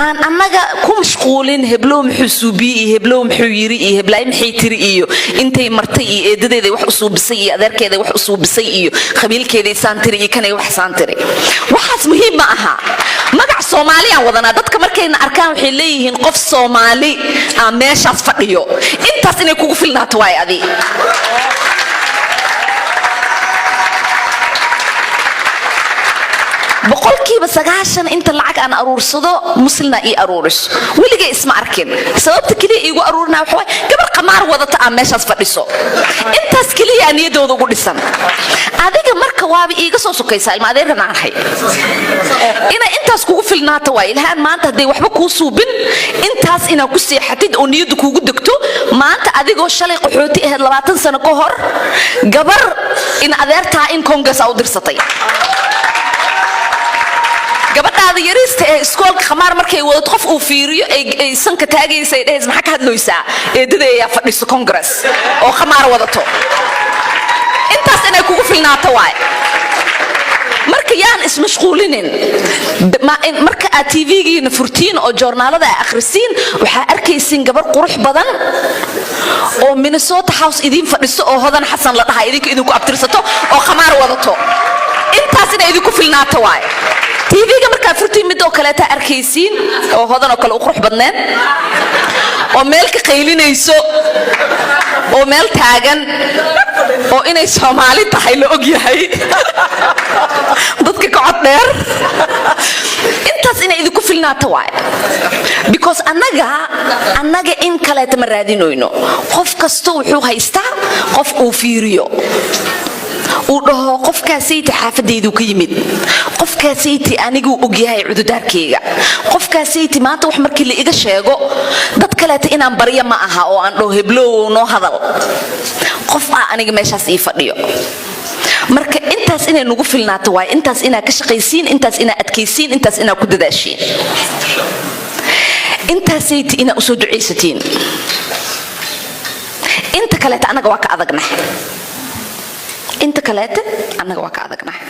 aan annaga ku mashquulin heblow muxuu suubiye heblow muxuu yiri heblaay maxay tiri iyo intay martay iyo eedadeeda wax u suubisay iyo adeerkeeda wax u suubisay iyo qabiilkeeda isaan tiri iyo kanay wax saan tiri waxaas muhiim ma aha magac Soomaaliya wadana dadka markayna arkaan waxay leeyihiin qof Soomaali aan meeshaas fadhiyo intaas inay kugu filnaato way adi boqolkiiba 90 inta lacag aan aruursado muslina ii aruuris wiliga isma arkin sababta kaliya iigu aruurina waxa way gabar qamaar wadata aan meeshaas fadhiso intaas kaliya niyadooda ugu dhisan adiga marka waaba iiga soo sokaysa ilma adeerna aan hay ina intaas kugu filnaato way ilaahan maanta haday waxba ku suubin intaas ina ku seexatid oo niyadu kugu degto maanta adigoo shalay qaxooti ahayd 20 sano ka hor gabar in adeertaa in Congress u dirsatay gabadhaada yarista ee iskoolka khamaar markay wado qof uu fiiriyo ay sanka taagaysa ay dhays maxaa ka hadlaysaa eedadeeya fadhiso Congress oo khamaar wadato intaas inay kugu filnaato waay marka yaan ismashquulinin marka aad TV-giina furtiin oo joornaalada ay akhrisin waxa arkaysiin gabar qurux badan oo Minnesota House idin fadhiso oo Hodan Xasan la dhahay idinku abtirsato oo khamaar wadato intaas inay idinku filnaato waay TV-ga marka furtiin mid oo kale ta arkaysiin oo Hodan oo kale u qurux badneen oo meel ka qaylinayso oo meel taagan oo inay Soomaali tahay la og yahay dadka ka cod dheer intaas inay idinku filnaato waay because annaga in kale ta maraadinooyno qof kasto wuxuu haystaa qof uu fiiriyo uu dhaho qofkaasayta xaafadeydu ka yimid qofkaasayta anigu og yahay cududaarkeyga qofkaasayta maanta wax markii la iga sheego dad kale inaan bariya ma aha oo aan dhaho heblow noo hadal qof aniga meeshaas ii fadhiyo marka intaas inay nagu filnaato waay intaas ina ka shaqaysiin intaas ina adkaysiin intaas ina ku dadaashiin intaasayta ina usoo duceysatiin inta kale anaga waa ka adagnahay inta kale anaga waa ka adagnahay